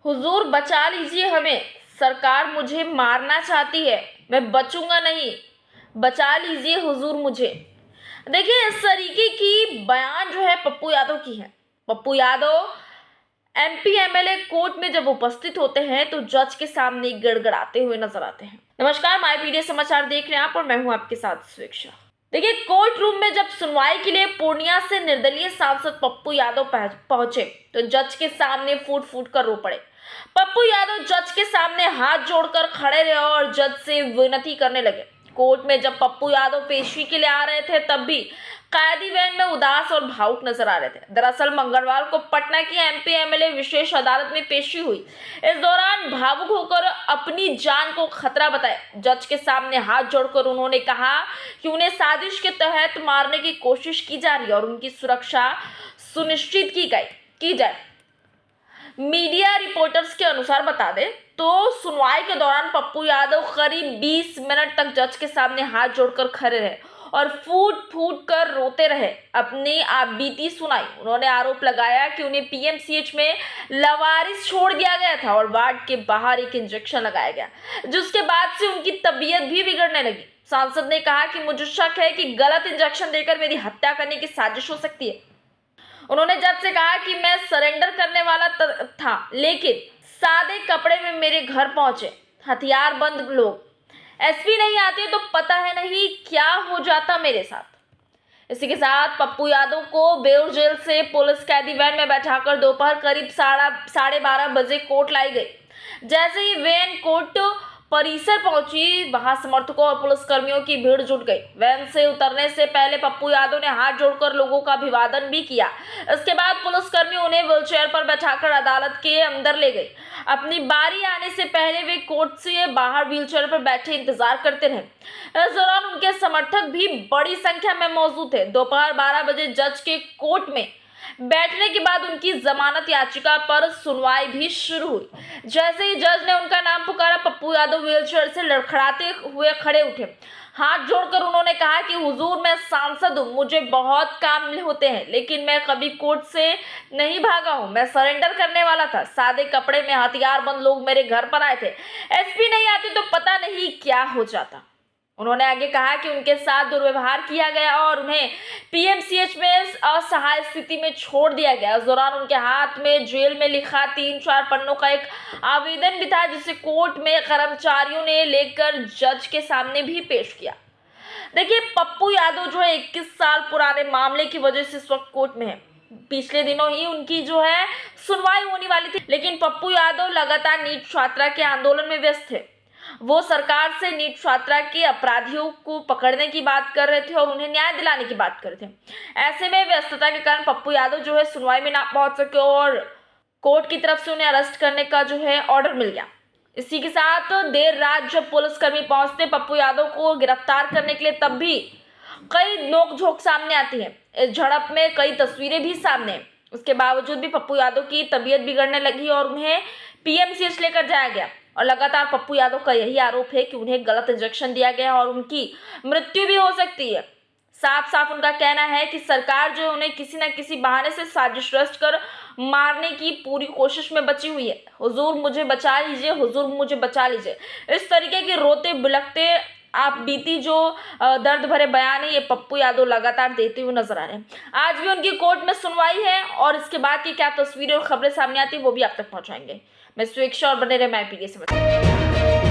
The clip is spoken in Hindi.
हुजूर बचा लीजिए हमें, सरकार मुझे मारना चाहती है, मैं बचूंगा नहीं, बचा लीजिए हुजूर मुझे। देखिए इस तरीके की बयान जो है पप्पू यादव की है। Pappu Yadav MP MLA court में जब उपस्थित होते हैं तो जज के सामने गड़गड़ाते हुए नजर आते हैं। नमस्कार, माय पीडीए समाचार देख रहे हैं आप और मैं हूं आपके साथ स्वेच्छा। देखिए कोर्ट रूम में जब सुनवाई के लिए पूर्णिया से निर्दलीय सांसद पप्पू यादव पहुंचे तो जज के सामने फूट फूट कर रो पड़े। पप्पू यादव जज के सामने हाथ जोड़कर खड़े रहे और जज से विनती करने लगे। कोर्ट में जब पप्पू यादव पेशी के लिए आ रहे थे तब भी कैदी वैन में उदास और भावुक नजर आ रहे थे। दरअसल मंगलवार को पटना की एमपी एमएलए विशेष अदालत में पेशी हुई। इस दौरान भावुक होकर अपनी जान को खतरा बताए जज के सामने हाथ जोड़कर उन्होंने कहा कि उन्हें साजिश के तहत मारने की कोशिश की जा रही है और उनकी सुरक्षा सुनिश्चित की जाए। मीडिया रिपोर्टर्स के अनुसार बता दें तो सुनवाई के दौरान पप्पू यादव करीब 20 मिनट तक जज के सामने हाथ जोड़कर खड़े रहे और फूट फूट कर रोते रहे, अपनी आपबीती सुनाई। उन्होंने आरोप लगाया कि उन्हें पीएमसीएच में लावारिस छोड़ दिया गया था और वार्ड के बाहर एक इंजेक्शन लगाया गया, जिसके बाद से उनकी तबीयत भी बिगड़ने लगी। सांसद ने कहा कि मुझे शक है कि गलत इंजेक्शन देकर मेरी हत्या करने की साजिश हो सकती है। उन्होंने जज से कहा कि मैं सरेंडर करने वाला था, लेकिन सादे कपड़े में मेरे घर पहुंचे हथियार बंद लोग। एसपी नहीं आते तो पता है नहीं क्या हो जाता मेरे साथ। इसी के साथ पप्पू यादव को बेउर जेल से पुलिस कैदी वैन में बैठाकर दोपहर करीब 12:30 बजे कोर्ट लाई गई। जैसे ही वैन कोर्ट परिसर पहुंची वहां समर्थकों और पुलिसकर्मियों की भीड़ जुट गई। वैन से उतरने से पहले पप्पू यादव ने हाथ जोड़कर लोगों का अभिवादन भी किया। इसके बाद पुलिसकर्मी उन्हें व्हीलचेयर पर बैठाकर अदालत के अंदर ले गई। अपनी बारी आने से पहले वे कोर्ट से बाहर व्हीलचेयर पर बैठे इंतजार करते रहे। इस दौरान उनके समर्थक भी बड़ी संख्या में मौजूद थे। दोपहर 12 बजे जज के कोर्ट में बैठने के बाद उनकी जमानत याचिका पर सुनवाई भी शुरू हुई। जैसे ही जज ने उनका नाम पुकारा पप्पू यादव व्हीलचेयर से लड़खड़ाते हुए खड़े उठे। हाथ जोड़कर उन्होंने कहा कि हुजूर मैं सांसद हूँ, मुझे बहुत काम होते हैं, लेकिन मैं कभी कोर्ट से नहीं भागा हूँ। मैं सरेंडर करने वाला था, सादे कपड़े में हथियार बंद लोग मेरे घर पर आए थे। एसपी नहीं आती तो पता नहीं क्या हो जाता। उन्होंने आगे कहा कि उनके साथ दुर्व्यवहार किया गया और उन्हें पीएमसीएच में असहाय स्थिति में छोड़ दिया गया। इस दौरान उनके हाथ में जेल में लिखा 3-4 पन्नों का एक आवेदन भी था, जिसे कोर्ट में कर्मचारियों ने लेकर जज के सामने भी पेश किया। देखिए पप्पू यादव जो है 21 साल पुराने मामले की वजह से इस वक्त कोर्ट में है। पिछले दिनों ही उनकी जो है सुनवाई होने वाली थी, लेकिन पप्पू यादव लगातार नीट छात्रा के आंदोलन में व्यस्त थे। वो सरकार से नीट छात्रा के अपराधियों को पकड़ने की बात कर रहे थे और उन्हें न्याय दिलाने की बात कर रहे थे। ऐसे में व्यस्तता के कारण पप्पू यादव जो है सुनवाई में ना पहुंच सके और कोर्ट की तरफ से उन्हें अरेस्ट करने का जो है ऑर्डर मिल गया। इसी के साथ देर रात जब पुलिसकर्मी पहुंचते पप्पू यादव को गिरफ्तार करने के लिए, तब भी कई नोकझोंक सामने आती है। इस झड़प में कई तस्वीरें भी सामने। उसके बावजूद भी पप्पू यादव की तबीयत बिगड़ने लगी और उन्हें पीएमसीएच लेकर जाया गया और लगातार पप्पू यादव का यही आरोप है कि उन्हें गलत इंजेक्शन दिया गया और उनकी मृत्यु भी हो सकती है। साफ साफ उनका कहना है कि सरकार जो उन्हें किसी न किसी बहाने से साजिश रच कर मारने की पूरी कोशिश में बची हुई है। हुजूर मुझे बचा लीजिए, हुजूर मुझे बचा लीजिए। इस तरीके के रोते बिलखते आप बीती जो दर्द भरे बयान है ये पप्पू यादव लगातार देते हुए नजर आ रहे हैं। आज भी उनकी कोर्ट में सुनवाई है और इसके बाद की क्या तस्वीरें और खबरें सामने आती है वो भी आप तक पहुंचाएंगे। मैं स्वेच्छा और बने रहे माय पीडीए समाचार।